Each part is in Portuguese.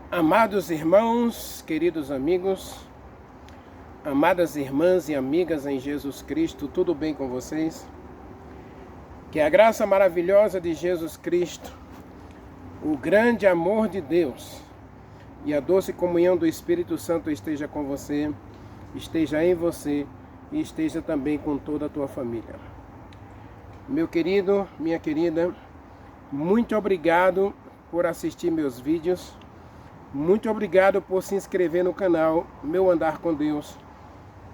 Amados irmãos, queridos amigos, amadas irmãs e amigas em Jesus Cristo, tudo bem com vocês? Que a graça maravilhosa de Jesus Cristo, o grande amor de Deus e a doce comunhão do Espírito Santo esteja com você, esteja em você e esteja também com toda a tua família. Meu querido, minha querida, muito obrigado por assistir meus vídeos. Muito obrigado por se inscrever no canal Meu Andar com Deus.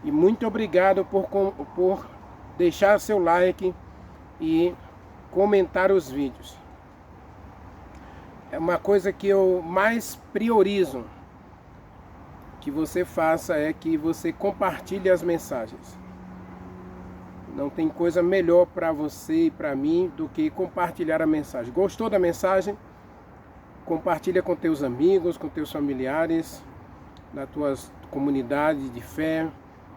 E muito obrigado por deixar seu like e comentar os vídeos. É uma coisa que eu mais priorizo que você faça, é que você compartilhe as mensagens. Não tem coisa melhor para você e para mim do que compartilhar a mensagem. Gostou da mensagem? Compartilha com teus amigos, com teus familiares, na tua comunidade de fé.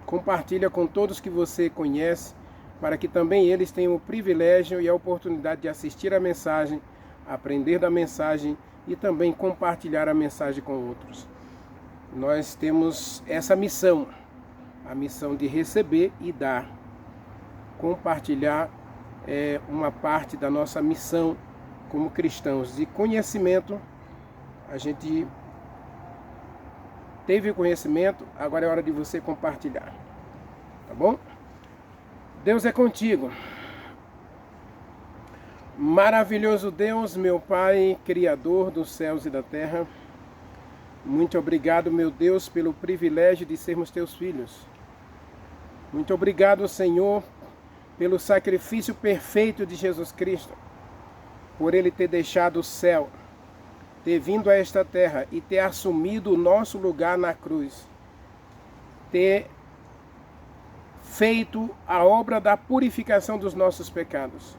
Compartilha com todos que você conhece, para que também eles tenham o privilégio e a oportunidade de assistir a mensagem, aprender da mensagem e também compartilhar a mensagem com outros. Nós temos essa missão, a missão de receber e dar. Compartilhar é uma parte da nossa missão como cristãos. De conhecimento, a gente teve o conhecimento, agora é hora de você compartilhar, tá bom? Deus é contigo. Maravilhoso Deus, meu Pai, Criador dos céus e da terra, muito obrigado, meu Deus, pelo privilégio de sermos teus filhos. Muito obrigado, Senhor, pelo sacrifício perfeito de Jesus Cristo, por Ele ter deixado o céu, ter vindo a esta terra e ter assumido o nosso lugar na cruz, ter feito a obra da purificação dos nossos pecados.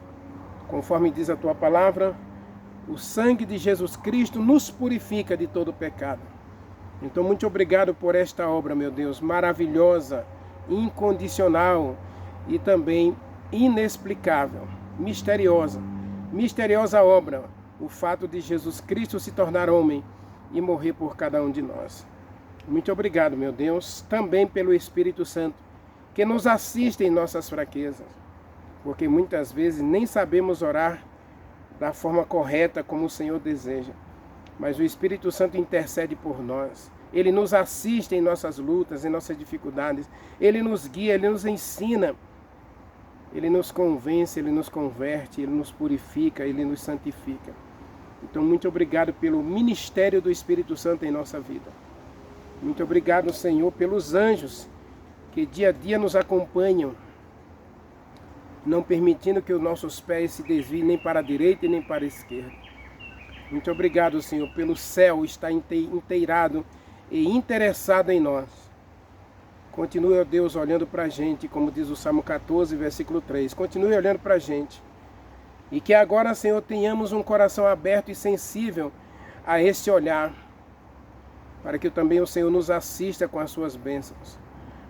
Conforme diz a Tua palavra, o sangue de Jesus Cristo nos purifica de todo pecado. Então, muito obrigado por esta obra, meu Deus, maravilhosa, incondicional e também inexplicável, misteriosa. Misteriosa obra, o fato de Jesus Cristo se tornar homem e morrer por cada um de nós. Muito obrigado, meu Deus, também pelo Espírito Santo, que nos assiste em nossas fraquezas, porque muitas vezes nem sabemos orar da forma correta como o Senhor deseja, mas o Espírito Santo intercede por nós. Ele nos assiste em nossas lutas, em nossas dificuldades, Ele nos guia, Ele nos ensina, Ele nos convence, Ele nos converte, Ele nos purifica, Ele nos santifica. Então, muito obrigado pelo ministério do Espírito Santo em nossa vida. Muito obrigado, Senhor, pelos anjos que dia a dia nos acompanham, não permitindo que os nossos pés se desviem nem para a direita e nem para a esquerda. Muito obrigado, Senhor, pelo céu estar inteirado e interessado em nós. Continue, ó Deus, olhando para a gente, como diz o Salmo 14, versículo 3. Continue olhando para a gente. E que agora, Senhor, tenhamos um coração aberto e sensível a esse olhar, para que também o Senhor nos assista com as suas bênçãos,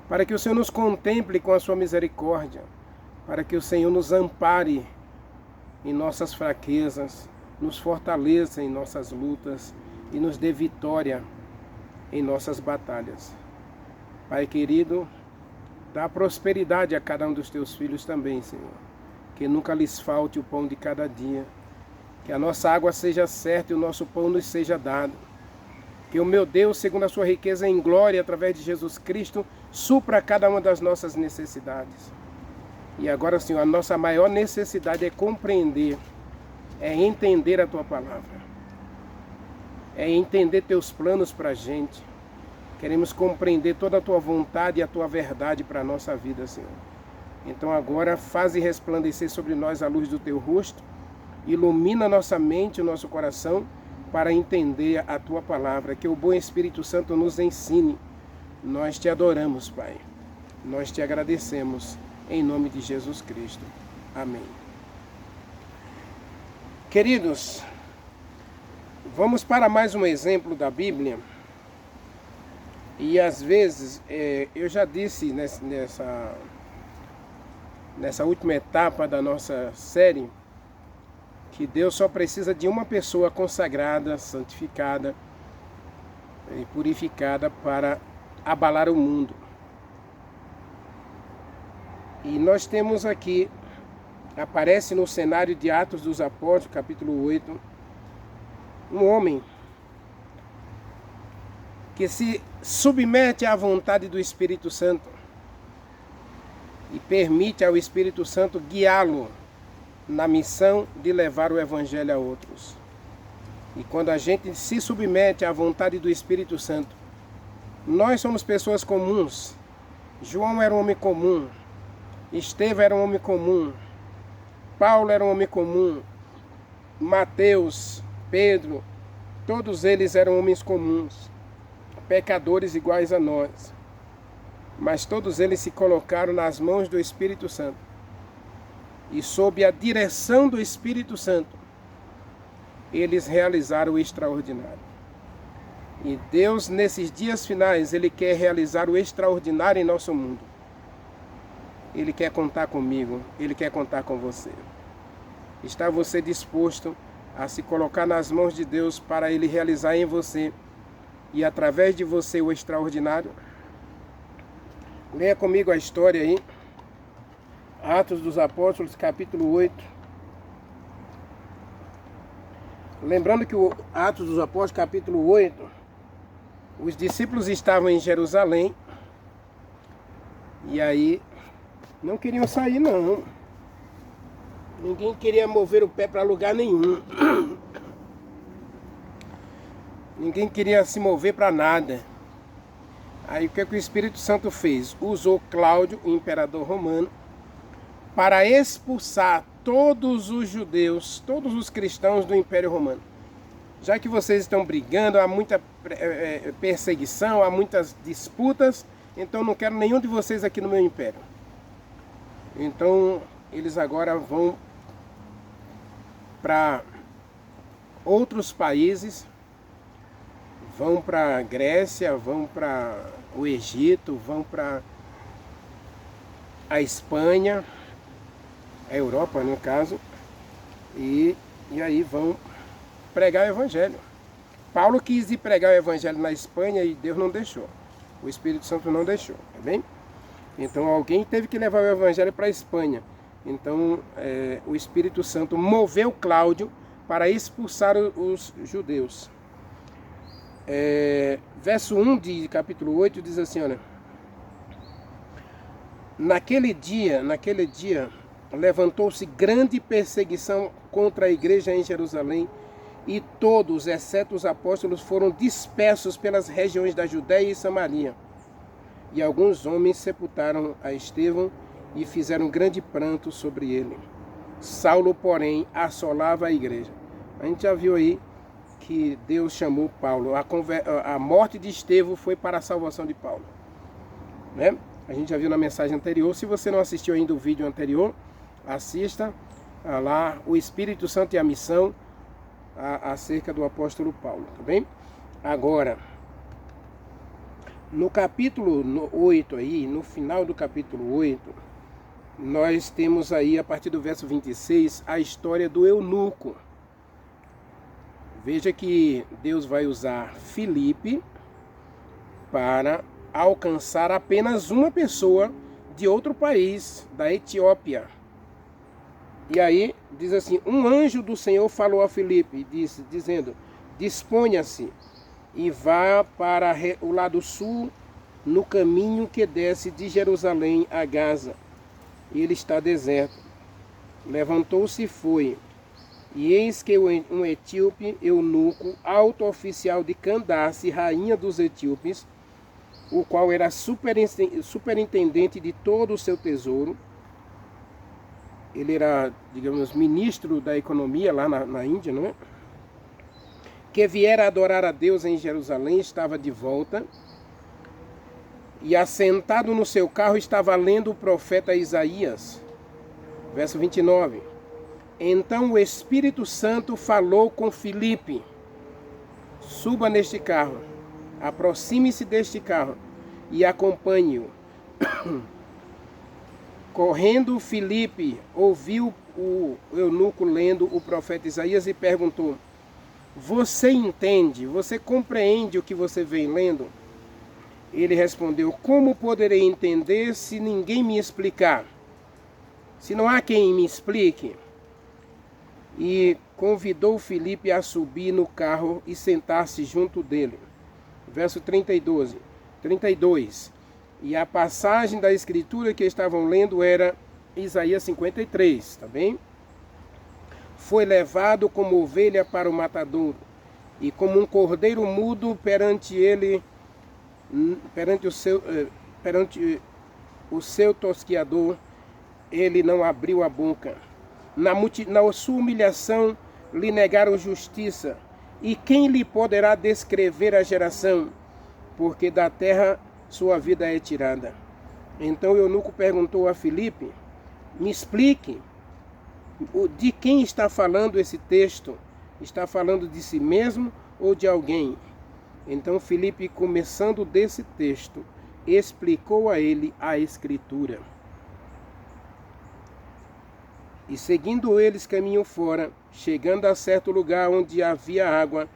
para que o Senhor nos contemple com a sua misericórdia, para que o Senhor nos ampare em nossas fraquezas, nos fortaleça em nossas lutas e nos dê vitória em nossas batalhas. Pai querido, dá prosperidade a cada um dos teus filhos também, Senhor. Que nunca lhes falte o pão de cada dia. Que a nossa água seja certa e o nosso pão nos seja dado. Que o meu Deus, segundo a sua riqueza em glória, através de Jesus Cristo, supra cada uma das nossas necessidades. E agora, Senhor, a nossa maior necessidade é compreender, é entender a Tua palavra. É entender Teus planos para a gente. Queremos compreender toda a Tua vontade e a Tua verdade para a nossa vida, Senhor. Então agora faze resplandecer sobre nós a luz do Teu rosto, ilumina nossa mente e o nosso coração para entender a Tua palavra, que o bom Espírito Santo nos ensine. Nós Te adoramos, Pai. Nós Te agradecemos, em nome de Jesus Cristo. Amém. Queridos, vamos para mais um exemplo da Bíblia. E às vezes, eu já disse nessa última etapa da nossa série, que Deus só precisa de uma pessoa consagrada, santificada, e purificada para abalar o mundo. E nós temos aqui, aparece no cenário de Atos dos Apóstolos, capítulo 8, um homem que se submete à vontade do Espírito Santo e permite ao Espírito Santo guiá-lo na missão de levar o Evangelho a outros. E quando a gente se submete à vontade do Espírito Santo, nós somos pessoas comuns. João era um homem comum, Estevão era um homem comum, Paulo era um homem comum, Mateus, Pedro, todos eles eram homens comuns, pecadores iguais a nós. Mas todos eles se colocaram nas mãos do Espírito Santo. E sob a direção do Espírito Santo, eles realizaram o extraordinário. E Deus, nesses dias finais, Ele quer realizar o extraordinário em nosso mundo. Ele quer contar comigo, Ele quer contar com você. Está você disposto a se colocar nas mãos de Deus para Ele realizar em você e através de você o extraordinário? Leia comigo a história aí. Atos dos Apóstolos, capítulo 8. Lembrando que o Atos dos Apóstolos, capítulo 8, os discípulos estavam em Jerusalém e aí não queriam sair não. Ninguém queria mover o pé para lugar nenhum. Ninguém queria se mover para nada. Aí o que o Espírito Santo fez? Usou Cláudio, o imperador romano, para expulsar todos os judeus, todos os cristãos do Império Romano. Já que vocês estão brigando, há muita perseguição, há muitas disputas, então não quero nenhum de vocês aqui no meu império. Então eles agora vão para outros países, vão para a Grécia, vão para o Egito, vão para a Espanha, a Europa no caso, e aí vão pregar o Evangelho. Paulo quis ir pregar o Evangelho na Espanha e Deus não deixou. O Espírito Santo não deixou, tá bem? Então alguém teve que levar o Evangelho para a Espanha. Então o Espírito Santo moveu Cláudio para expulsar os judeus. Verso 1 de capítulo 8 diz assim, olha: Naquele dia, levantou-se grande perseguição contra a igreja em Jerusalém, e todos, exceto os apóstolos, foram dispersos pelas regiões da Judéia e Samaria. E alguns homens sepultaram a Estevão e fizeram grande pranto sobre ele. Saulo, porém, assolava a igreja. A gente já viu aí que Deus chamou Paulo. A morte de Estevão foi para a salvação de Paulo, né? A gente já viu na mensagem anterior. Se você não assistiu ainda o vídeo anterior, assista lá o Espírito Santo e a missão acerca do apóstolo Paulo, tá bem? Agora, no capítulo 8 aí, no final do capítulo 8, nós temos aí, a partir do verso 26, a história do eunuco. Veja que Deus vai usar Filipe para alcançar apenas uma pessoa de outro país, da Etiópia. E aí diz assim: um anjo do Senhor falou a Filipe, dizendo: disponha-se e vá para o lado sul, no caminho que desce de Jerusalém a Gaza. Ele está deserto. Levantou-se e foi. E eis que um etíope, eunuco, alto oficial de Candace, rainha dos etíopes, o qual era superintendente de todo o seu tesouro. Ele era, digamos, ministro da economia lá na Índia, não é? Que viera adorar a Deus em Jerusalém, estava de volta, e assentado no seu carro estava lendo o profeta Isaías. Verso 29. Então o Espírito Santo falou com Filipe: suba neste carro, aproxime-se deste carro e acompanhe-o. Correndo, Filipe ouviu o eunuco lendo o profeta Isaías e perguntou: você entende, você compreende o que você vem lendo? Ele respondeu, como poderei entender se ninguém me explicar? Se não há quem me explique? E convidou Filipe a subir no carro e sentar-se junto dele. Verso 32. E a passagem da escritura que estavam lendo era Isaías 53, tá bem? Foi levado como ovelha para o matadouro, e como um cordeiro mudo perante o seu tosquiador, ele não abriu a boca. Na sua humilhação lhe negaram justiça, e quem lhe poderá descrever a geração? Porque da terra sua vida é tirada. Então o eunuco perguntou a Filipe, me explique, de quem está falando esse texto? Está falando de si mesmo ou de alguém? Então Filipe, começando desse texto, explicou a ele a escritura. E seguindo eles caminham fora, chegando a certo lugar onde havia água,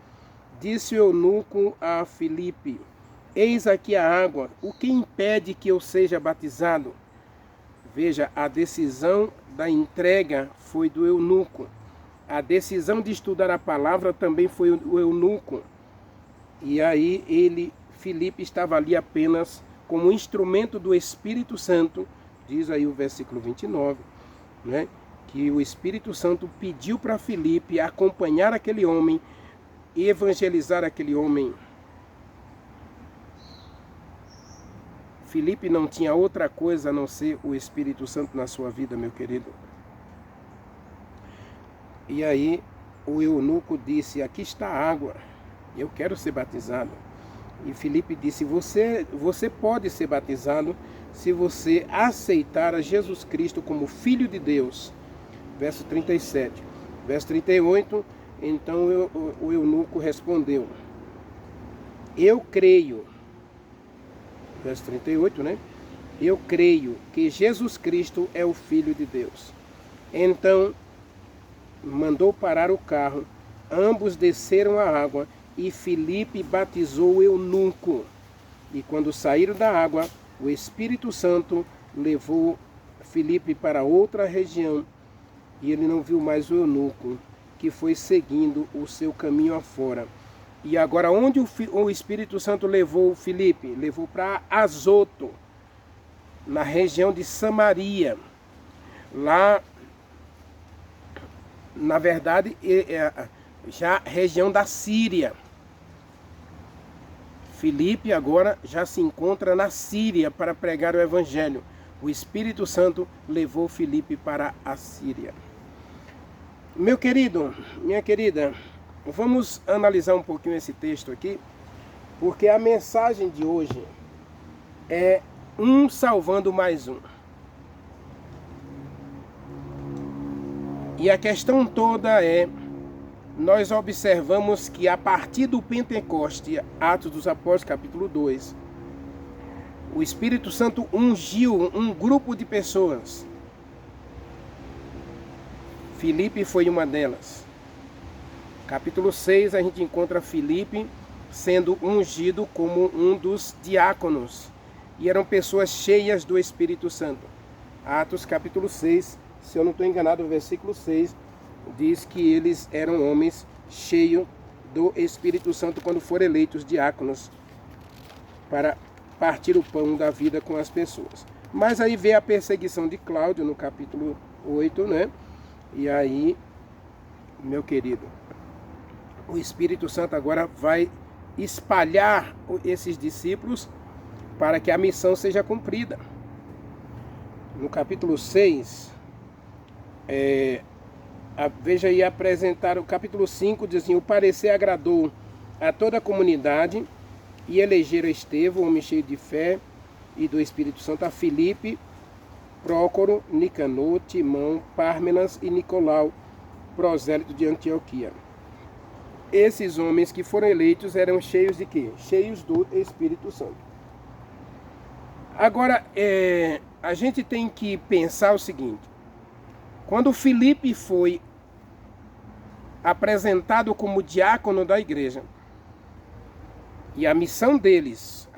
disse o eunuco a Filipe, eis aqui a água, o que impede que eu seja batizado? Veja, a decisão da entrega foi do eunuco. A decisão de estudar a palavra também foi o eunuco. E aí Filipe estava ali apenas como instrumento do Espírito Santo, diz aí o versículo 29, né? Que o Espírito Santo pediu para Filipe acompanhar aquele homem e evangelizar aquele homem. Filipe não tinha outra coisa a não ser o Espírito Santo na sua vida, meu querido. E aí o eunuco disse, aqui está a água, eu quero ser batizado. E Filipe disse, você pode ser batizado se você aceitar a Jesus Cristo como Filho de Deus. Verso 37. Verso 38, então o eunuco respondeu, eu creio. Verso 38, né? Eu creio que Jesus Cristo é o Filho de Deus. Então, mandou parar o carro, ambos desceram a água e Filipe batizou o eunuco. E quando saíram da água, o Espírito Santo levou Filipe para outra região e ele não viu mais o eunuco, que foi seguindo o seu caminho afora. E agora, onde o Espírito Santo levou Filipe? Levou para Azoto, na região de Samaria. Lá, na verdade, já região da Síria. Filipe agora já se encontra na Síria para pregar o Evangelho. O Espírito Santo levou Filipe para a Síria. Meu querido, minha querida, vamos analisar um pouquinho esse texto aqui, porque a mensagem de hoje é um salvando mais um. E a questão toda é, nós observamos que a partir do Pentecoste, Atos dos Apóstolos, capítulo 2, o Espírito Santo ungiu um grupo de pessoas. Filipe foi uma delas. Capítulo 6, a gente encontra Filipe sendo ungido como um dos diáconos. E eram pessoas cheias do Espírito Santo. Atos capítulo 6, se eu não estou enganado, o versículo 6, diz que eles eram homens cheios do Espírito Santo quando foram eleitos diáconos para partir o pão da vida com as pessoas. Mas aí vem a perseguição de Cláudio no capítulo 8, né? E aí, meu querido, o Espírito Santo agora vai espalhar esses discípulos para que a missão seja cumprida. No capítulo 6, veja aí apresentar o capítulo 5, diz assim, o parecer agradou a toda a comunidade e elegeram Estevão, homem cheio de fé e do Espírito Santo, a Filipe, Prócoro, Nicanor, Timão, Pármenas e Nicolau, prosélito de Antioquia. Esses homens que foram eleitos eram cheios de quê? Cheios do Espírito Santo. Agora, a gente tem que pensar o seguinte, quando Filipe foi apresentado como diácono da igreja. E a missão deles,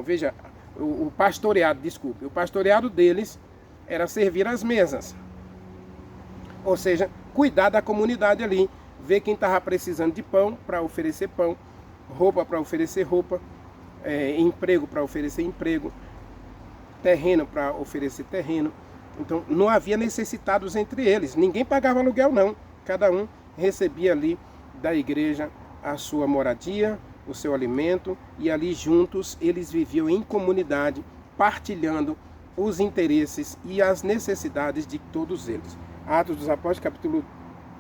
veja, o pastoreado deles era servir as mesas. Ou seja, cuidar da comunidade ali, ver quem estava precisando de pão para oferecer pão, roupa para oferecer roupa, emprego para oferecer emprego, terreno para oferecer terreno. Então não havia necessitados entre eles, ninguém pagava aluguel não, cada um recebia ali da igreja a sua moradia, o seu alimento, e ali juntos eles viviam em comunidade, partilhando os interesses e as necessidades de todos eles. Atos dos Apóstolos, capítulo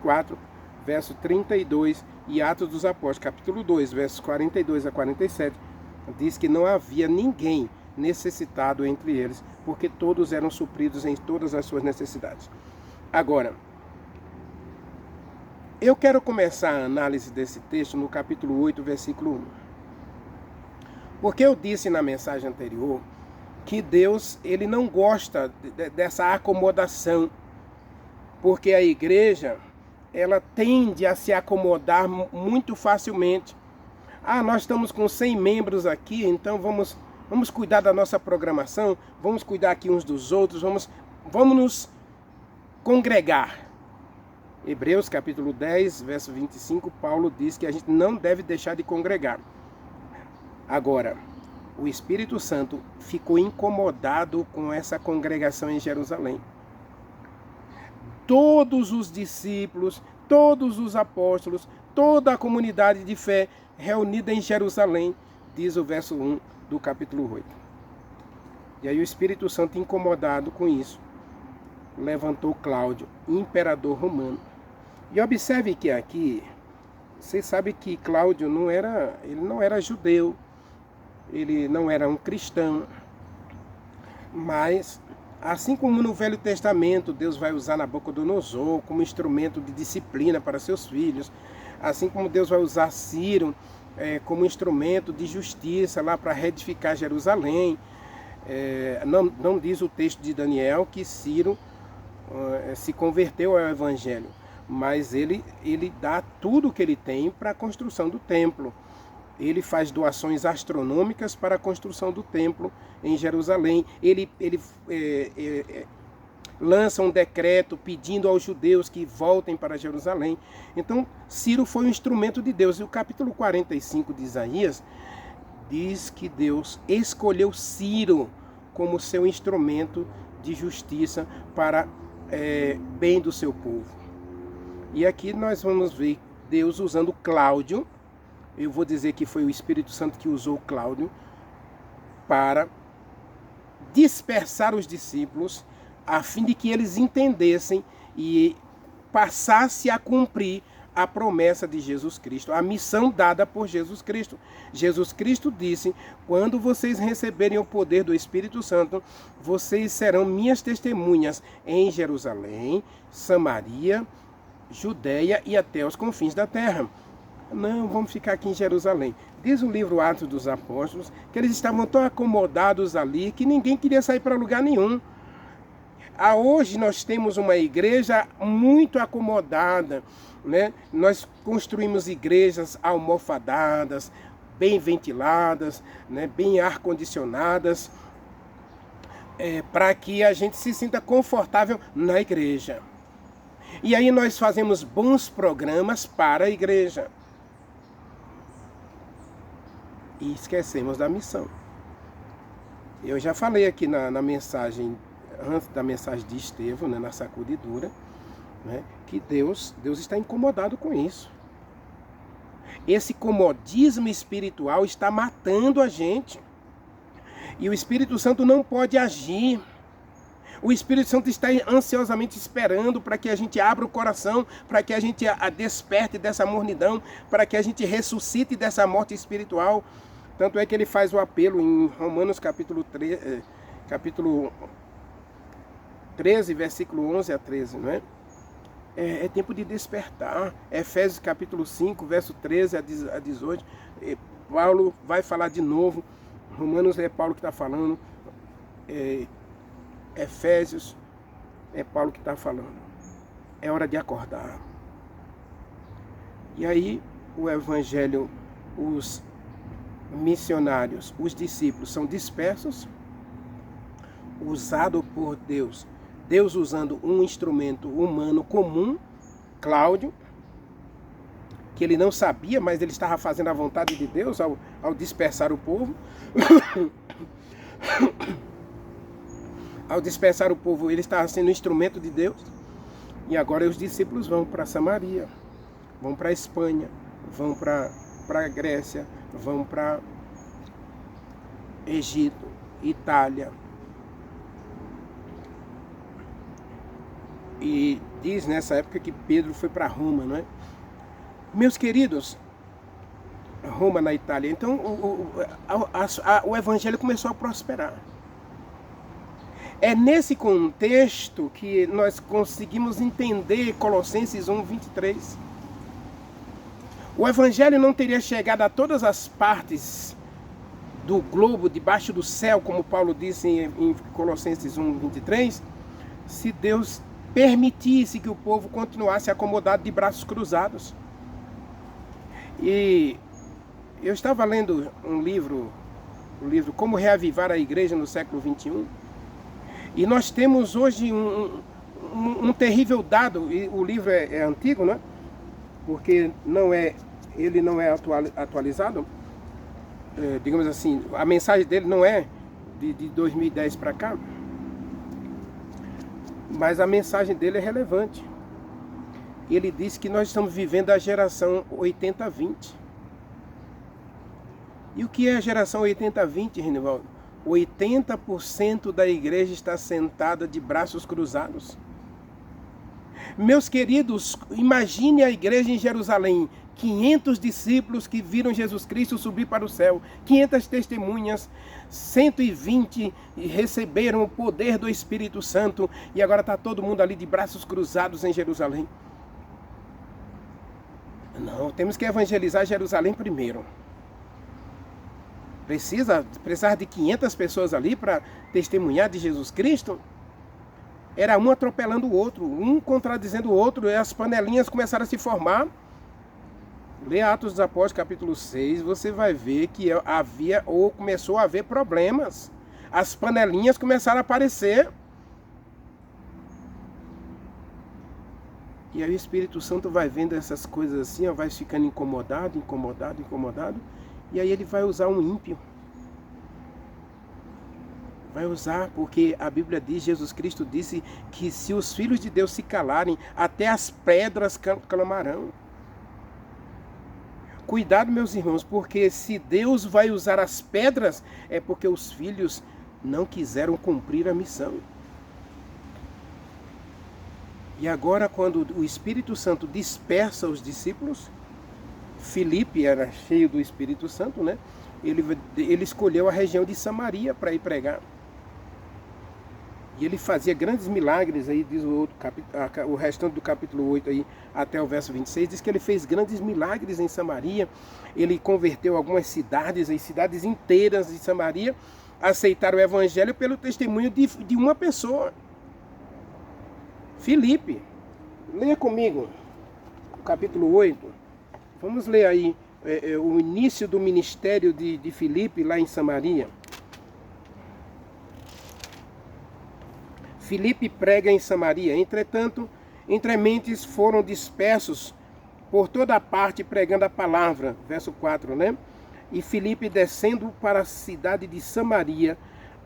4, verso 32, e Atos dos Apóstolos, capítulo 2, versos 42 a 47, diz que não havia ninguém necessitado entre eles, porque todos eram supridos em todas as suas necessidades. Agora, eu quero começar a análise desse texto no capítulo 8, versículo 1. Porque eu disse na mensagem anterior que Deus, ele não gosta dessa acomodação, porque a igreja, ela tende a se acomodar muito facilmente. Nós estamos com 100 membros aqui, então vamos cuidar da nossa programação, vamos cuidar aqui uns dos outros, vamos nos congregar. Hebreus capítulo 10, verso 25, Paulo diz que a gente não deve deixar de congregar. Agora, o Espírito Santo ficou incomodado com essa congregação em Jerusalém. Todos os discípulos, todos os apóstolos, toda a comunidade de fé reunida em Jerusalém, diz o verso 1 do capítulo 8. E aí o Espírito Santo, incomodado com isso, levantou Cláudio, imperador romano. E observe que aqui, você sabe que Cláudio ele não era judeu, ele não era um cristão, mas assim como no Velho Testamento Deus vai usar Nabucodonosor como instrumento de disciplina para seus filhos, assim como Deus vai usar Ciro como instrumento de justiça lá para reedificar Jerusalém, não diz o texto de Daniel que Ciro se converteu ao Evangelho, mas ele dá tudo o que ele tem para a construção do templo. Ele faz doações astronômicas para a construção do templo em Jerusalém. Ele lança um decreto pedindo aos judeus que voltem para Jerusalém. Então, Ciro foi um instrumento de Deus. E o capítulo 45 de Isaías diz que Deus escolheu Ciro como seu instrumento de justiça para bem do seu povo. E aqui nós vamos ver Deus usando Cláudio. Eu vou dizer que foi o Espírito Santo que usou Cláudio para dispersar os discípulos, a fim de que eles entendessem e passasse a cumprir a promessa de Jesus Cristo, a missão dada por Jesus Cristo. Jesus Cristo disse: quando vocês receberem o poder do Espírito Santo, vocês serão minhas testemunhas em Jerusalém, Samaria, Judeia e até os confins da terra. Não, vamos ficar aqui em Jerusalém. Diz o livro Atos dos Apóstolos que eles estavam tão acomodados ali que ninguém queria sair para lugar nenhum. Hoje nós temos uma igreja muito acomodada, né? Nós construímos igrejas almofadadas, bem ventiladas, né? Bem ar-condicionadas, para que a gente se sinta confortável na igreja. E aí nós fazemos bons programas para a igreja. E esquecemos da missão. Eu já falei aqui na mensagem, antes da mensagem de Estevão, né, na sacudidura, né, que Deus está incomodado com isso. Esse comodismo espiritual está matando a gente. E o Espírito Santo não pode agir. O Espírito Santo está ansiosamente esperando para que a gente abra o coração, para que a gente desperte dessa mornidão, para que a gente ressuscite dessa morte espiritual. Tanto é que ele faz o apelo em Romanos capítulo 13, versículo 11 a 13, não é? É tempo de despertar. Efésios capítulo 5, verso 13 a 18. Paulo vai falar de novo. Romanos é Paulo que está falando. Efésios é Paulo que está falando. É hora de acordar. E aí o evangelho, os missionários, os discípulos são dispersos, usado por Deus. Deus usando um instrumento humano comum, Cláudio, que ele não sabia, mas ele estava fazendo a vontade de Deus ao dispersar o povo. Ao dispersar o povo, ele estava sendo instrumento de Deus. E agora os discípulos vão para Samaria, vão para a Espanha, vão para a Grécia, vão para Egito, Itália. E diz nessa época que Pedro foi para Roma, não é? Meus queridos, Roma na Itália. Então o evangelho começou a prosperar. É nesse contexto que nós conseguimos entender Colossenses 1:23. O evangelho não teria chegado a todas as partes do globo, debaixo do céu, como Paulo disse em Colossenses 1:23, se Deus permitisse que o povo continuasse acomodado de braços cruzados. E eu estava lendo o livro Como Reavivar a Igreja no século XXI, e nós temos hoje um terrível dado, e o livro é antigo, né? Porque ele não é atualizado, digamos assim, a mensagem dele não é de 2010 para cá, mas a mensagem dele é relevante. Ele diz que nós estamos vivendo a geração 80-20. E o que é a geração 80-20, Renivaldo? 80% da igreja está sentada de braços cruzados. Meus queridos, imagine a igreja em Jerusalém, 500 discípulos que viram Jesus Cristo subir para o céu, 500 testemunhas, 120 receberam o poder do Espírito Santo, e agora está todo mundo ali de braços cruzados em Jerusalém. Não, temos que evangelizar Jerusalém primeiro. Precisar de 500 pessoas ali para testemunhar de Jesus Cristo? Era um atropelando o outro, um contradizendo o outro, e as panelinhas começaram a se formar. Lê Atos dos Apóstolos, capítulo 6, você vai ver que começou a haver problemas. As panelinhas começaram a aparecer. E aí o Espírito Santo vai vendo essas coisas assim, vai ficando incomodado. E aí ele vai usar um ímpio. Vai usar, porque a Bíblia diz, Jesus Cristo disse que se os filhos de Deus se calarem, até as pedras clamarão. Cuidado, meus irmãos, porque se Deus vai usar as pedras, é porque os filhos não quiseram cumprir a missão. E agora, quando o Espírito Santo dispersa os discípulos, Filipe era cheio do Espírito Santo, né? Ele escolheu a região de Samaria para ir pregar. E ele fazia grandes milagres, aí diz o restante do capítulo 8 aí, até o verso 26, diz que ele fez grandes milagres em Samaria. Ele converteu algumas cidades, as cidades inteiras de Samaria aceitaram o evangelho pelo testemunho de uma pessoa. Filipe. Leia comigo o capítulo 8. Vamos ler aí o início do ministério de Filipe lá em Samaria. Filipe prega em Samaria. Entretanto, entre mentes foram dispersos por toda parte pregando a palavra. Verso 4, né? E Filipe, descendo para a cidade de Samaria,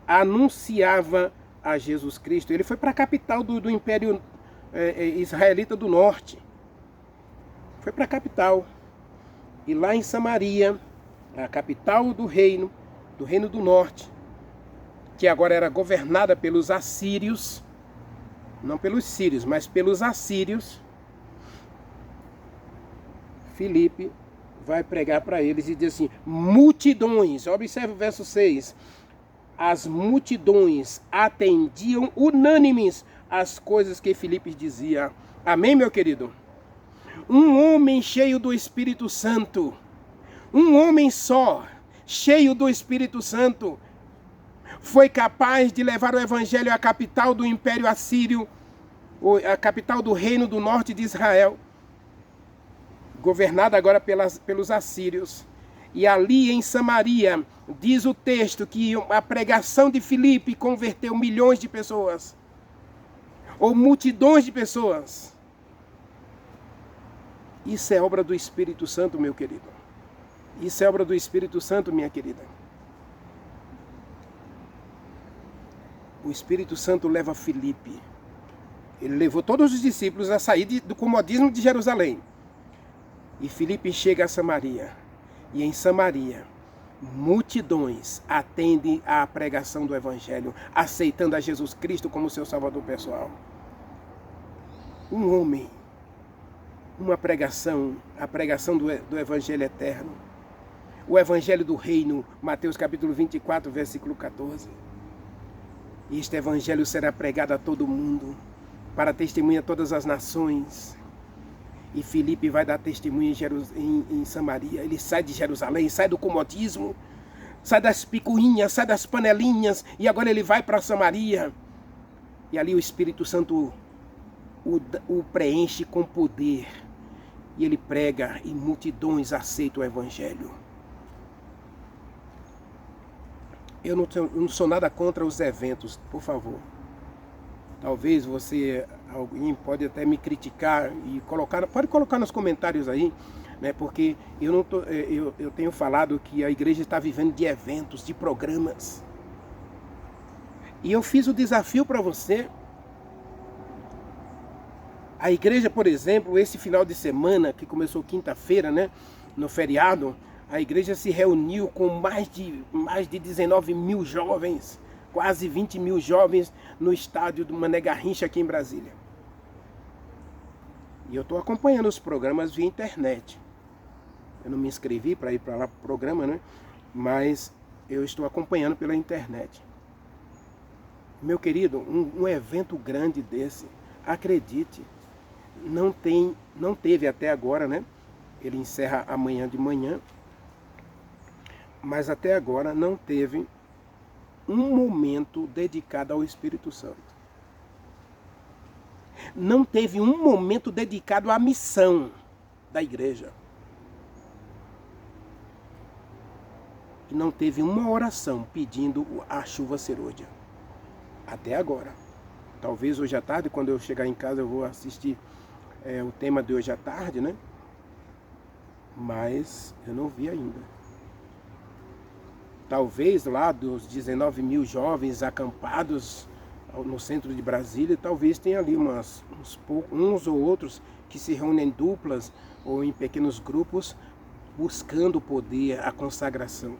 anunciava a Jesus Cristo. Ele foi para a capital do Império Israelita do Norte. Foi para a capital. E lá em Samaria, a capital do Reino do Norte, que agora era governada pelos assírios, não pelos sírios, mas pelos assírios, Filipe vai pregar para eles e diz assim, multidões, observe o verso 6, as multidões atendiam unânimes as coisas que Filipe dizia. Amém, meu querido? Um homem cheio do Espírito Santo, um homem só, cheio do Espírito Santo, foi capaz de levar o evangelho à capital do Império Assírio, a capital do Reino do Norte de Israel. governada agora pelos assírios. E ali em Samaria, diz o texto que a pregação de Filipe converteu milhões de pessoas, ou multidões de pessoas. Isso é obra do Espírito Santo, meu querido. Isso é obra do Espírito Santo, minha querida. O Espírito Santo leva Filipe. Ele levou todos os discípulos a sair do comodismo de Jerusalém. E Filipe chega a Samaria. E em Samaria, multidões atendem à pregação do Evangelho, aceitando a Jesus Cristo como seu Salvador pessoal. Um homem, uma pregação, a pregação do Evangelho eterno. O Evangelho do Reino, Mateus capítulo 24, versículo 14. Este Evangelho será pregado a todo mundo, para testemunha a todas as nações. E Filipe vai dar testemunho em Samaria. Ele sai de Jerusalém, sai do comodismo, sai das picuinhas, sai das panelinhas, e agora ele vai para Samaria. E ali o Espírito Santo o preenche com poder. E ele prega e multidões aceitam o Evangelho. Eu não sou nada contra os eventos, por favor. Talvez alguém pode até me criticar e pode colocar nos comentários aí, né? Porque eu tenho falado que a igreja está vivendo de eventos, de programas. E eu fiz o desafio para você. A igreja, por exemplo, esse final de semana, que começou quinta-feira, né? No feriado, a igreja se reuniu com mais de 19 mil jovens, quase 20 mil jovens no estádio do Mané Garrincha aqui em Brasília. E eu estou acompanhando os programas via internet. Eu não me inscrevi para ir para lá para o programa, né? Mas eu estou acompanhando pela internet. Meu querido, um evento grande desse, acredite, não teve até agora, né? Ele encerra amanhã de manhã, mas até agora não teve um momento dedicado ao Espírito Santo. Não teve um momento dedicado à missão da igreja. E não teve uma oração pedindo a chuva serôdia. Até agora. Talvez hoje à tarde, quando eu chegar em casa, eu vou assistir o tema de hoje à tarde, né? Mas eu não vi ainda. Talvez lá dos 19 mil jovens acampados no centro de Brasília, talvez tenha ali uns ou outros que se reúnem em duplas ou em pequenos grupos buscando o poder, a consagração.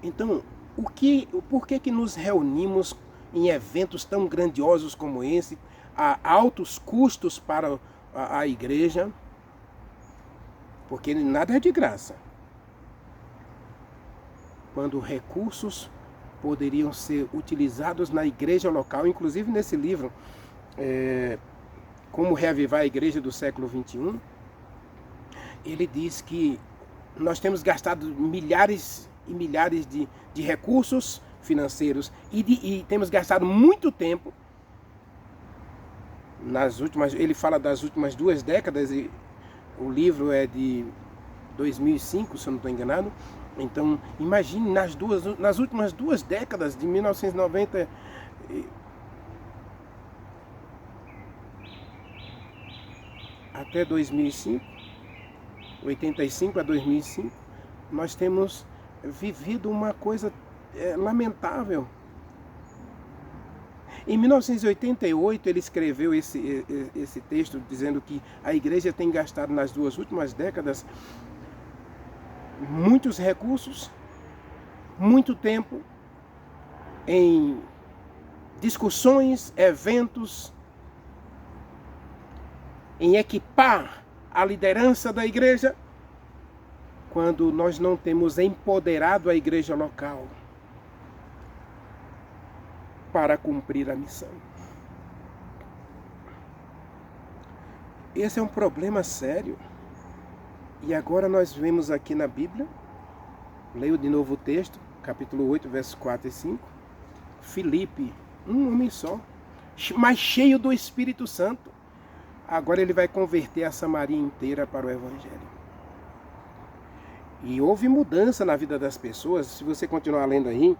Então, por que nos reunimos em eventos tão grandiosos como esse, a altos custos para a igreja? Porque nada é de graça. Quando recursos poderiam ser utilizados na igreja local, inclusive nesse livro, Como Reavivar a Igreja do Século XXI, ele diz que nós temos gastado milhares e milhares de recursos financeiros e temos gastado muito tempo ele fala das últimas 2 décadas, e o livro é de 2005, se eu não estou enganado. Então, imagine nas últimas 2 décadas, de 1990 até 2005, 85 a 2005, nós temos vivido uma coisa lamentável. Em 1988, ele escreveu esse texto dizendo que a igreja tem gastado nas 2 últimas décadas muitos recursos, muito tempo em discussões, eventos, em equipar a liderança da igreja, quando nós não temos empoderado a igreja local para cumprir a missão. Esse é um problema sério. E agora nós vemos aqui na Bíblia, leio de novo o texto, capítulo 8, versos 4 e 5, Filipe, um homem só, mas cheio do Espírito Santo. agora ele vai converter a Samaria inteira para o Evangelho. E houve mudança na vida das pessoas. Se você continuar lendo aí,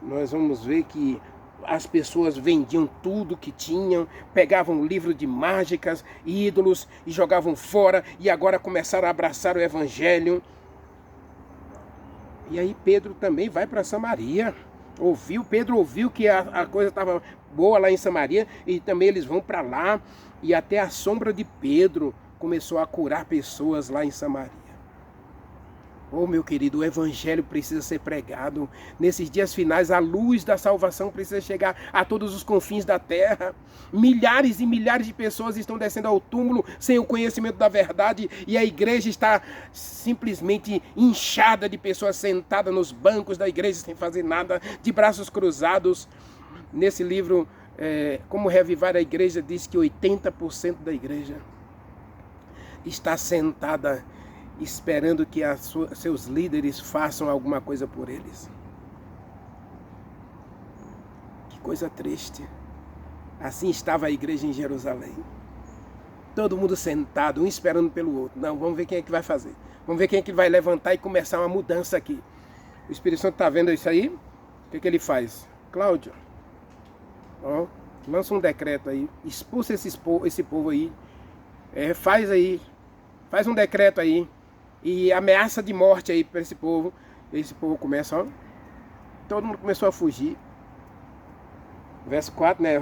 nós vamos ver que as pessoas vendiam tudo que tinham, pegavam livro de mágicas, ídolos e jogavam fora, e agora começaram a abraçar o Evangelho. E aí Pedro também vai para Samaria. Pedro ouviu que a coisa estava boa lá em Samaria, e também eles vão para lá, e até a sombra de Pedro começou a curar pessoas lá em Samaria. Oh, meu querido, o Evangelho precisa ser pregado. Nesses dias finais, a luz da salvação precisa chegar a todos os confins da terra. Milhares e milhares de pessoas estão descendo ao túmulo sem o conhecimento da verdade, e a igreja está simplesmente inchada de pessoas sentadas nos bancos da igreja sem fazer nada, de braços cruzados. Nesse livro, Como Reavivar a Igreja, diz que 80% da igreja está sentada esperando que seus líderes façam alguma coisa por eles. Que coisa triste. Assim estava a igreja em Jerusalém. Todo mundo sentado, um esperando pelo outro. Não, vamos ver quem é que vai fazer. Vamos ver quem é que vai levantar e começar uma mudança aqui. O Espírito Santo está vendo isso aí? O que ele faz? Cláudio, lança um decreto aí. Expulsa esse povo aí. Faz um decreto aí. E ameaça de morte aí para esse povo. Esse povo começa, todo mundo começou a fugir. Verso 4, né?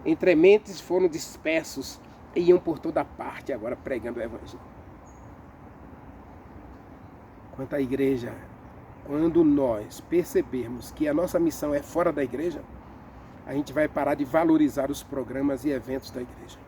Entre mentes foram dispersos e iam por toda parte agora pregando o Evangelho. Quanto à igreja, quando nós percebermos que a nossa missão é fora da igreja, a gente vai parar de valorizar os programas e eventos da igreja.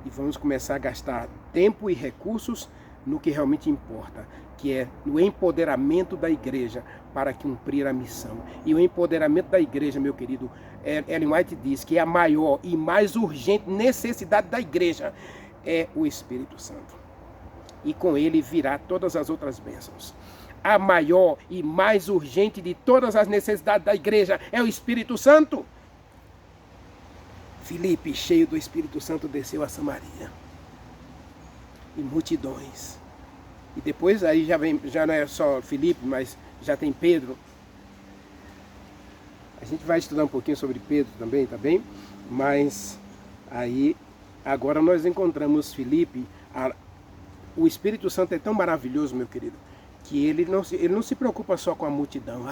E vamos começar a gastar tempo e recursos no que realmente importa, que é no empoderamento da igreja para cumprir a missão. E o empoderamento da igreja, meu querido, Ellen White diz que a maior e mais urgente necessidade da igreja é o Espírito Santo. E com ele virá todas as outras bênçãos. A maior e mais urgente de todas as necessidades da igreja é o Espírito Santo. Filipe, cheio do Espírito Santo, desceu a Samaria. E multidões. E depois aí já não é só Filipe, mas já tem Pedro. A gente vai estudar um pouquinho sobre Pedro também, tá bem? Mas aí, agora nós encontramos Filipe. O Espírito Santo é tão maravilhoso, meu querido, que ele não se preocupa só com a multidão.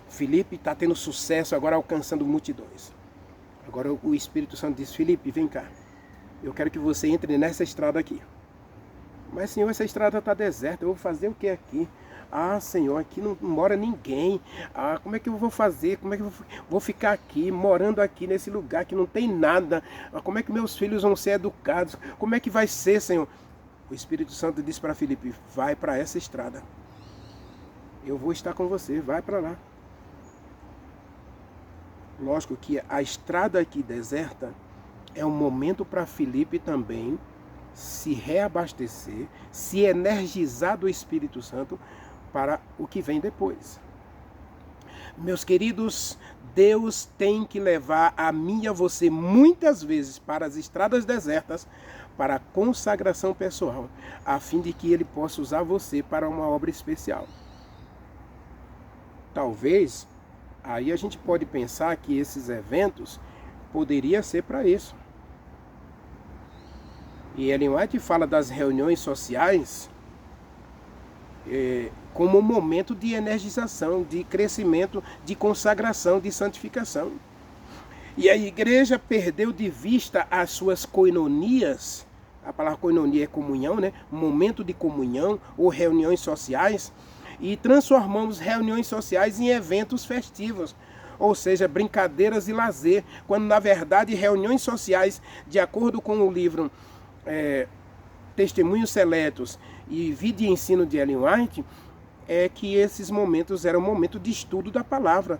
Filipe está tendo sucesso agora alcançando multidões. Agora o Espírito Santo diz: Filipe, vem cá. Eu quero que você entre nessa estrada aqui. Mas, Senhor, essa estrada está deserta. Eu vou fazer o que aqui? Senhor, aqui não mora ninguém. Como é que eu vou fazer? Como é que eu vou ficar aqui, morando aqui nesse lugar que não tem nada? Como é que meus filhos vão ser educados? Como é que vai ser, Senhor? O Espírito Santo disse para Filipe: vai para essa estrada. Eu vou estar com você, vai para lá. Lógico que a estrada aqui deserta é um momento para Filipe também se reabastecer, se energizar do Espírito Santo para o que vem depois. Meus queridos, Deus tem que levar a mim e a você muitas vezes para as estradas desertas, para a consagração pessoal, a fim de que Ele possa usar você para uma obra especial. Talvez, aí a gente pode pensar que esses eventos poderia ser para isso. E Ellen White fala das reuniões sociais como um momento de energização, de crescimento, de consagração, de santificação. E a igreja perdeu de vista as suas koinonias. A palavra koinonia é comunhão, né? Momento de comunhão ou reuniões sociais. E transformamos reuniões sociais em eventos festivos, ou seja, brincadeiras e lazer, quando na verdade reuniões sociais, de acordo com o livro Testemunhos Seletos e Vida e Ensino de Ellen White, é que esses momentos eram momentos de estudo da palavra,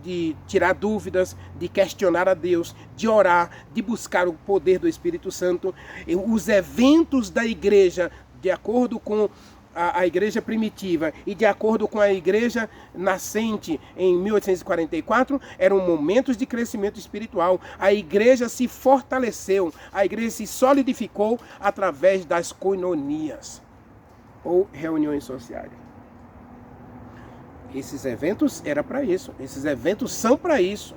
de tirar dúvidas, de questionar a Deus, de orar, de buscar o poder do Espírito Santo. Os eventos da igreja, de acordo com a igreja primitiva e de acordo com a igreja nascente em 1844, eram momentos de crescimento espiritual. A igreja se fortaleceu, a igreja se solidificou através das koinonias, ou reuniões sociais. Esses eventos eram para isso, esses eventos são para isso.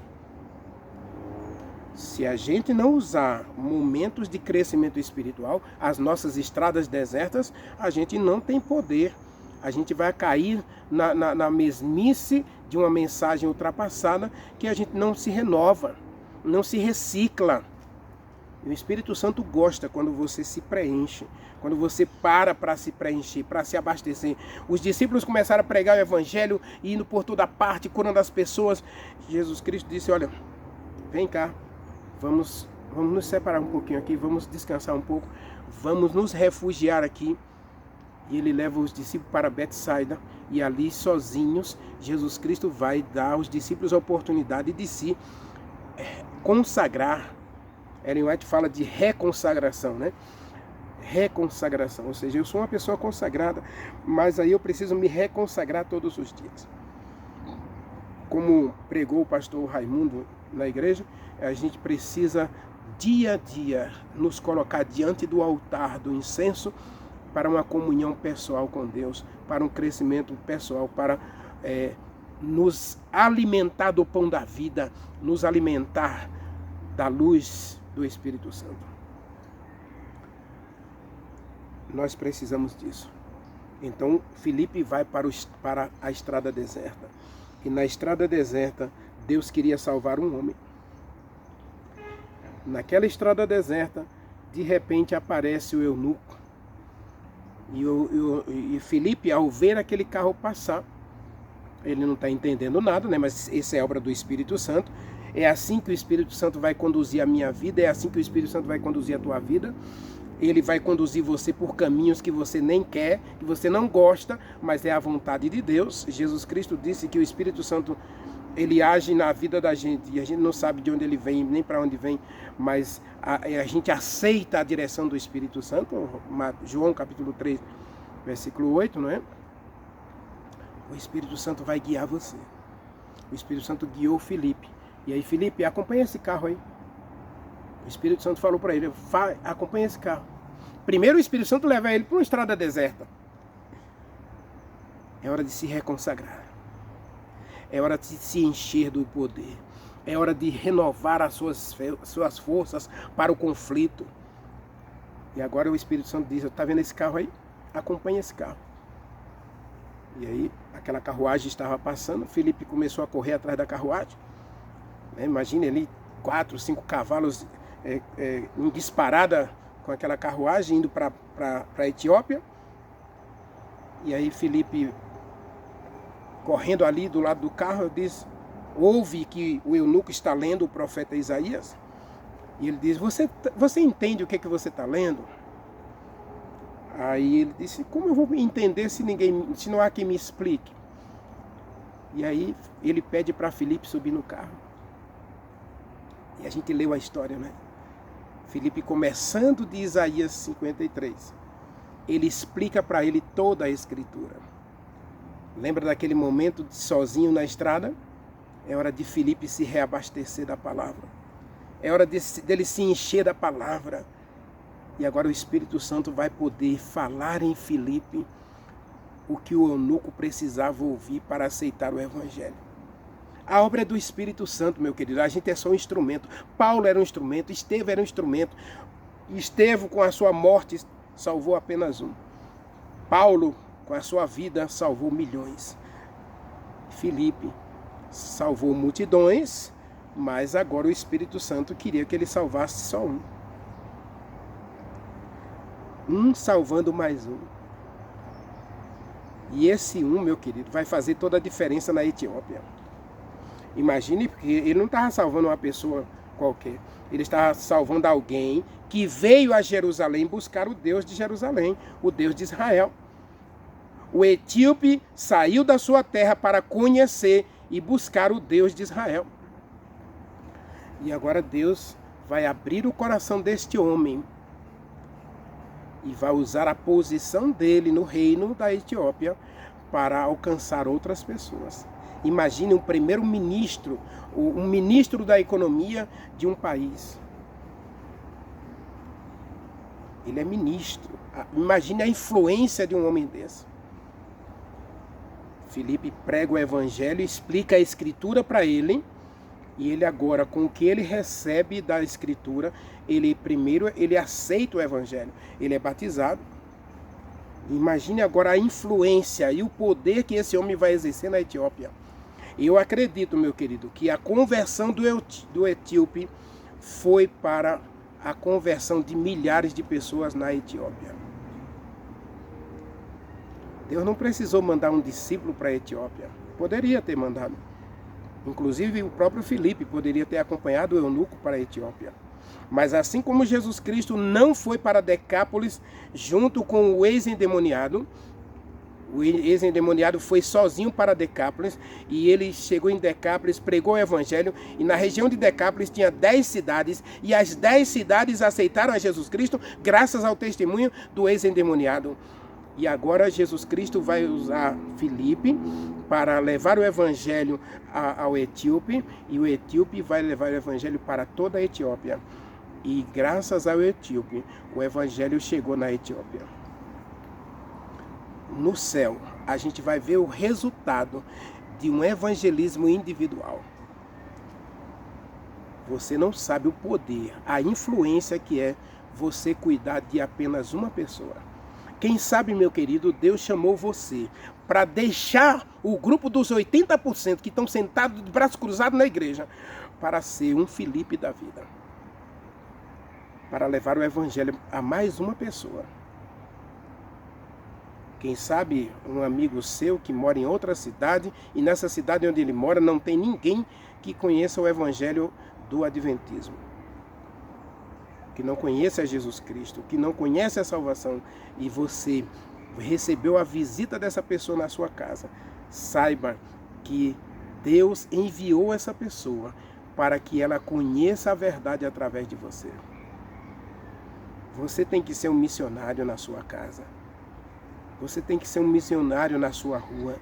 Se a gente não usar momentos de crescimento espiritual, as nossas estradas desertas, a gente não tem poder. A gente vai cair na mesmice de uma mensagem ultrapassada que a gente não se renova, não se recicla. E o Espírito Santo gosta quando você se preenche, quando você para se preencher, para se abastecer. Os discípulos começaram a pregar o Evangelho, indo por toda parte, curando as pessoas. Jesus Cristo disse, olha, vem cá. Vamos nos separar um pouquinho aqui, vamos descansar um pouco, vamos nos refugiar aqui. E ele leva os discípulos para Betsaida e ali sozinhos, Jesus Cristo vai dar aos discípulos a oportunidade de se consagrar. Ellen White fala de reconsagração, né? Reconsagração, ou seja, eu sou uma pessoa consagrada, mas aí eu preciso me reconsagrar todos os dias. Como pregou o pastor Raimundo na igreja, a gente precisa dia a dia nos colocar diante do altar do incenso para uma comunhão pessoal com Deus, para um crescimento pessoal, para nos alimentar do pão da vida, nos alimentar da luz do Espírito Santo. Nós precisamos disso. Então, Filipe vai para a estrada deserta. E na estrada deserta, Deus queria salvar um homem. Naquela estrada deserta, de repente aparece o eunuco. E Filipe, ao ver aquele carro passar, ele não está entendendo nada, né? Mas isso é obra do Espírito Santo. É assim que o Espírito Santo vai conduzir a minha vida, é assim que o Espírito Santo vai conduzir a tua vida. Ele vai conduzir você por caminhos que você nem quer, que você não gosta, mas é a vontade de Deus. Jesus Cristo disse que o Espírito Santo, ele age na vida da gente, e a gente não sabe de onde ele vem, nem para onde vem, mas a gente aceita a direção do Espírito Santo. João capítulo 3, versículo 8, não é? O Espírito Santo vai guiar você. O Espírito Santo guiou Filipe. E aí, Filipe, acompanha esse carro aí. O Espírito Santo falou para ele, acompanha esse carro. Primeiro o Espírito Santo leva ele para uma estrada deserta. É hora de se reconsagrar. É hora de se encher do poder. É hora de renovar as suas forças para o conflito. E agora o Espírito Santo diz, está vendo esse carro aí? Acompanha esse carro. E aí, aquela carruagem estava passando, Filipe começou a correr atrás da carruagem. Imagine ali 4, 5 cavalos em disparada com aquela carruagem indo para a Etiópia. E aí Filipe, correndo ali do lado do carro, diz, ouve que o eunuco está lendo o profeta Isaías. E ele diz, você entende o que você está lendo? Aí ele disse, como eu vou entender se não há quem me explique? E aí ele pede para Filipe subir no carro. E a gente leu a história, né? Filipe, começando de Isaías 53, ele explica para ele toda a escritura. Lembra daquele momento de sozinho na estrada? É hora de Filipe se reabastecer da palavra. É hora dele se encher da palavra. E agora o Espírito Santo vai poder falar em Filipe o que o eunuco precisava ouvir para aceitar o Evangelho. A obra é do Espírito Santo, meu querido. A gente é só um instrumento. Paulo era um instrumento, Estevão era um instrumento. Estevão, com a sua morte, salvou apenas um. Paulo, com a sua vida, salvou milhões. Filipe salvou multidões, mas agora o Espírito Santo queria que ele salvasse só um. Um salvando mais um. E esse um, meu querido, vai fazer toda a diferença na Etiópia. Imagine, porque ele não estava salvando uma pessoa qualquer. Ele estava salvando alguém que veio a Jerusalém buscar o Deus de Jerusalém, o Deus de Israel. O etíope saiu da sua terra para conhecer e buscar o Deus de Israel. E agora Deus vai abrir o coração deste homem e vai usar a posição dele no reino da Etiópia para alcançar outras pessoas. Imagine um primeiro-ministro, um ministro da economia de um país. Ele é ministro. Imagine a influência de um homem desse. Filipe prega o evangelho, explica a escritura para ele, e ele agora, com o que ele recebe da escritura, ele aceita o evangelho, ele é batizado. Imagine agora a influência e o poder que esse homem vai exercer na Etiópia. Eu acredito, meu querido, que a conversão do etíope foi para a conversão de milhares de pessoas na Etiópia. Deus não precisou mandar um discípulo para a Etiópia. Poderia ter mandado. Inclusive, o próprio Filipe poderia ter acompanhado o eunuco para a Etiópia. Mas assim como Jesus Cristo não foi para Decápolis junto com o ex-endemoniado foi sozinho para Decápolis, e ele chegou em Decápolis, pregou o evangelho, e na região de Decápolis tinha 10 cidades, e as 10 cidades aceitaram a Jesus Cristo graças ao testemunho do ex-endemoniado. E agora Jesus Cristo vai usar Filipe para levar o evangelho ao etíope, e o etíope vai levar o evangelho para toda a Etiópia. E graças ao etíope, o evangelho chegou na Etiópia. No céu, a gente vai ver o resultado de um evangelismo individual. Você não sabe o poder, a influência que é você cuidar de apenas uma pessoa. Quem sabe, meu querido, Deus chamou você para deixar o grupo dos 80% que estão sentados de braços cruzados na igreja, para ser um Filipe da vida. Para levar o evangelho a mais uma pessoa. Quem sabe um amigo seu que mora em outra cidade, e nessa cidade onde ele mora não tem ninguém que conheça o evangelho do adventismo. Que não conheça Jesus Cristo, que não conhece a salvação, e você recebeu a visita dessa pessoa na sua casa. Saiba que Deus enviou essa pessoa para que ela conheça a verdade através de você. Você tem que ser um missionário na sua casa. Você tem que ser um missionário na sua rua.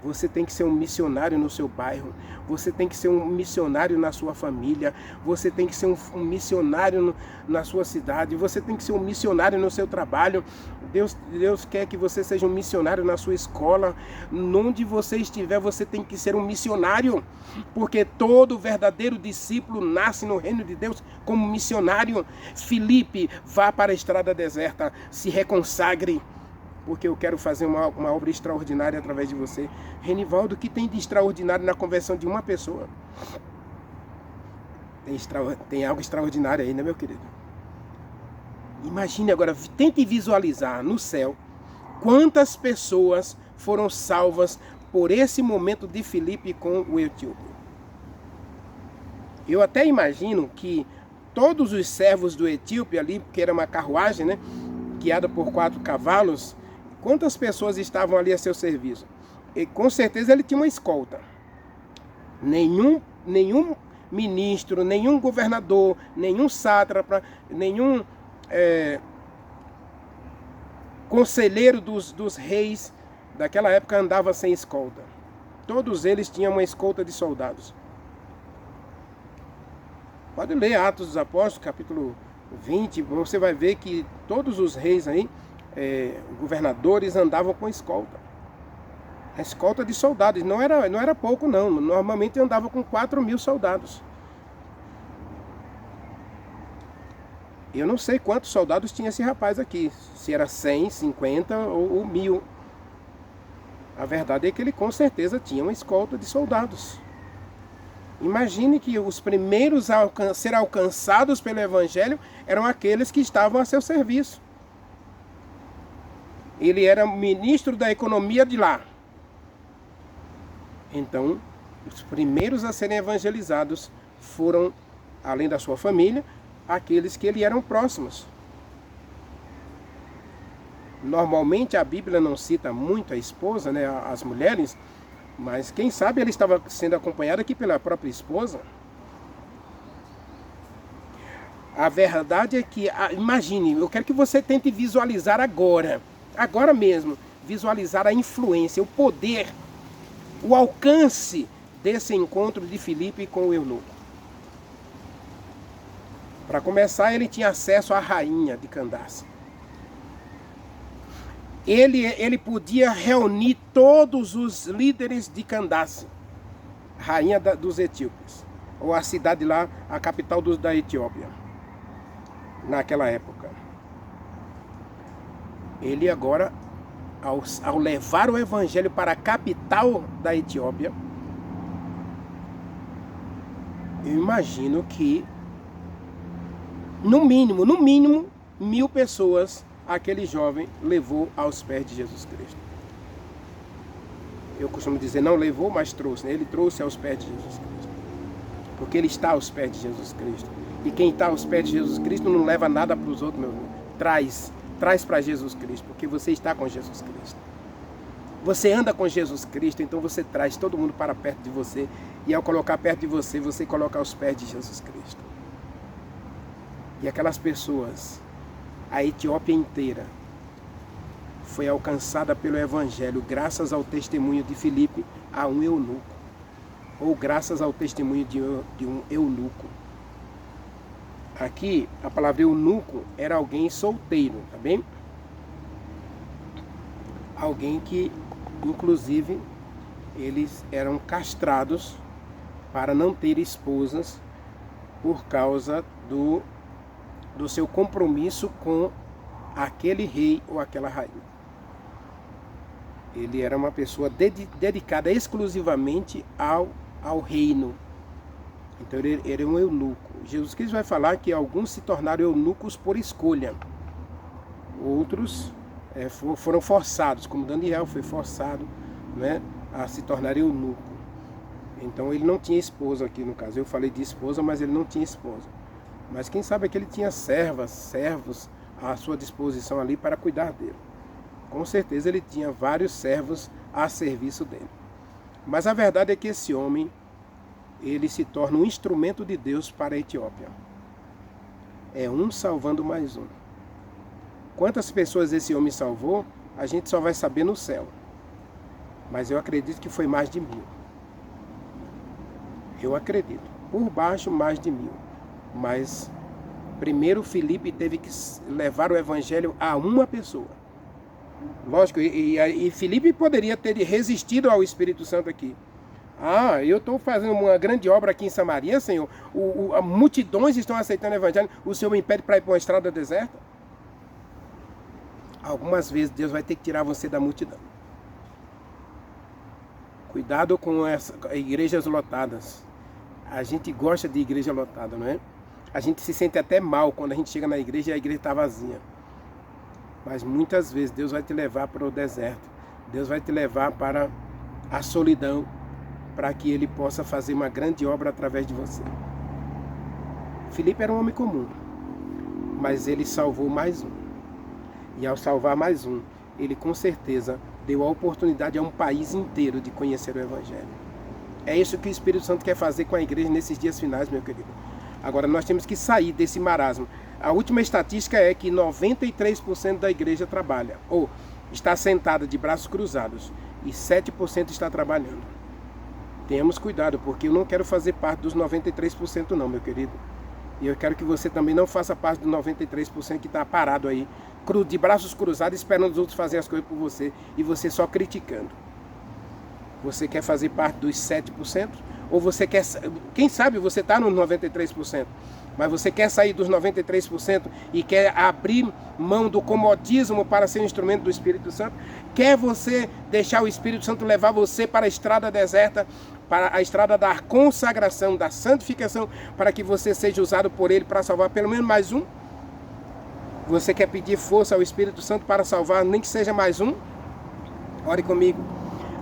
Você tem que ser um missionário no seu bairro. Você tem que ser um missionário na sua família. Você tem que ser um missionário na sua cidade. Você tem que ser um missionário no seu trabalho. Deus quer que você seja um missionário na sua escola. Onde você estiver, você tem que ser um missionário. Porque todo verdadeiro discípulo nasce no reino de Deus como missionário. Filipe, vá para a estrada deserta. Se reconsagre. Porque eu quero fazer uma obra extraordinária através de você. Renivaldo, o que tem de extraordinário na conversão de uma pessoa? Tem algo extraordinário aí, né, meu querido? Imagine agora, tente visualizar no céu quantas pessoas foram salvas por esse momento de Filipe com o etíope. Eu até imagino que todos os servos do etíope ali, porque era uma carruagem, né, guiada por 4 cavalos, quantas pessoas estavam ali a seu serviço? E com certeza ele tinha uma escolta. Nenhum ministro, nenhum governador, nenhum sátrapa, nenhum conselheiro dos reis daquela época andava sem escolta. Todos eles tinham uma escolta de soldados. Pode ler Atos dos Apóstolos, capítulo 20, você vai ver que todos os reis aí, governadores andavam com escolta. A escolta de soldados, não era pouco não, normalmente andava com 4.000 soldados. Eu não sei quantos soldados tinha esse rapaz aqui, se era 100, 50 ou 1.000. A verdade é que ele com certeza tinha uma escolta de soldados. Imagine que os primeiros a ser alcançados pelo evangelho eram aqueles que estavam a seu serviço. Ele era ministro da economia de lá. Então, os primeiros a serem evangelizados foram, além da sua família, aqueles que lhe eram próximos. Normalmente a Bíblia não cita muito a esposa, né, as mulheres, mas quem sabe ele estava sendo acompanhado aqui pela própria esposa. A verdade é que, imagine, eu quero que você tente visualizar agora mesmo, visualizar a influência, o poder, o alcance desse encontro de Filipe com o eunuco. Para começar, ele tinha acesso à rainha de Candace. Ele podia reunir todos os líderes de Candace, rainha dos etíopes, ou a cidade lá, a capital da Etiópia, naquela época. Ele agora, ao levar o evangelho para a capital da Etiópia, eu imagino que, no mínimo, 1.000 pessoas aquele jovem levou aos pés de Jesus Cristo. Eu costumo dizer, não levou, mas trouxe. Ele trouxe aos pés de Jesus Cristo. Porque ele está aos pés de Jesus Cristo. E quem está aos pés de Jesus Cristo não leva nada para os outros, meu irmão. Traz para Jesus Cristo, porque você está com Jesus Cristo. Você anda com Jesus Cristo, então você traz todo mundo para perto de você. E ao colocar perto de você, você coloca aos pés de Jesus Cristo. E aquelas pessoas, a Etiópia inteira, foi alcançada pelo Evangelho graças ao testemunho de Filipe a um eunuco. Ou graças ao testemunho de um eunuco. Aqui, a palavra eunuco era alguém solteiro, tá bem? Alguém que, inclusive, eles eram castrados para não ter esposas por causa do seu compromisso com aquele rei ou aquela rainha. Ele era uma pessoa dedicada exclusivamente ao reino. Então ele era um eunuco. Jesus Cristo vai falar que alguns se tornaram eunucos por escolha. Outros foram forçados, como Daniel foi forçado, né, a se tornar eunuco. Então ele não tinha esposa aqui no caso. Eu falei de esposa, mas ele não tinha esposa. Mas quem sabe é que ele tinha servos à sua disposição ali para cuidar dele. Com certeza ele tinha vários servos a serviço dele. Mas a verdade é que esse homem, ele se torna um instrumento de Deus para a Etiópia. É um salvando mais um. Quantas pessoas esse homem salvou, a gente só vai saber no céu. Mas eu acredito que foi mais de 1.000. Eu acredito. Por baixo, mais de 1.000. Mas primeiro Filipe teve que levar o evangelho a uma pessoa. Lógico, e Filipe poderia ter resistido ao Espírito Santo aqui. Eu estou fazendo uma grande obra aqui em Samaria, Senhor. Multidões estão aceitando o evangelho. O Senhor me impede para ir para uma estrada deserta? Algumas vezes Deus vai ter que tirar você da multidão. Cuidado com as igrejas lotadas. A gente gosta de igreja lotada, não é? A gente se sente até mal quando a gente chega na igreja e a igreja está vazia. Mas muitas vezes Deus vai te levar para o deserto. Deus vai te levar para a solidão, para que Ele possa fazer uma grande obra através de você. Filipe era um homem comum, mas ele salvou mais um. E ao salvar mais um, ele com certeza deu a oportunidade a um país inteiro de conhecer o Evangelho. É isso que o Espírito Santo quer fazer com a igreja nesses dias finais, meu querido. Agora nós temos que sair desse marasmo. A última estatística é que 93% da igreja trabalha, ou está sentada de braços cruzados, e 7% está trabalhando. Tenhamos cuidado, porque eu não quero fazer parte dos 93% não, meu querido. E eu quero que você também não faça parte dos 93% que está parado aí, de braços cruzados, esperando os outros fazerem as coisas por você, e você só criticando. Você quer fazer parte dos 7%? Ou você quer, quem sabe você está nos 93%, mas você quer sair dos 93% e quer abrir mão do comodismo para ser um instrumento do Espírito Santo? Quer você deixar o Espírito Santo levar você para a estrada deserta, para a estrada da consagração, da santificação, para que você seja usado por Ele para salvar pelo menos mais um? Você quer pedir força ao Espírito Santo para salvar, nem que seja mais um? Ore comigo.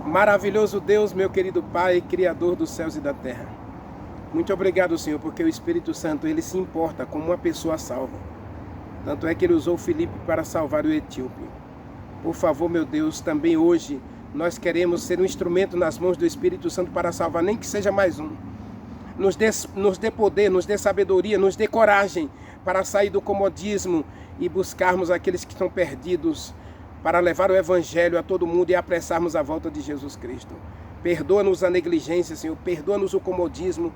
Maravilhoso Deus, meu querido Pai, Criador dos céus e da terra. Muito obrigado, Senhor, porque o Espírito Santo, Ele se importa como uma pessoa salva. Tanto é que Ele usou Filipe para salvar o etíope. Por favor, meu Deus, também hoje nós queremos ser um instrumento nas mãos do Espírito Santo para salvar, nem que seja mais um. Nos dê poder, nos dê sabedoria, nos dê coragem para sair do comodismo e buscarmos aqueles que estão perdidos, para levar o Evangelho a todo mundo e apressarmos a volta de Jesus Cristo. Perdoa-nos a negligência, Senhor, perdoa-nos o comodismo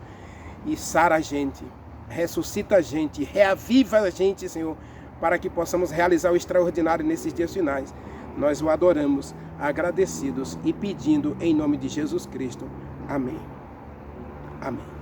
e sara a gente, ressuscita a gente, reaviva a gente, Senhor, para que possamos realizar o extraordinário nesses dias finais. Nós o adoramos, agradecidos e pedindo em nome de Jesus Cristo. Amém. Amém.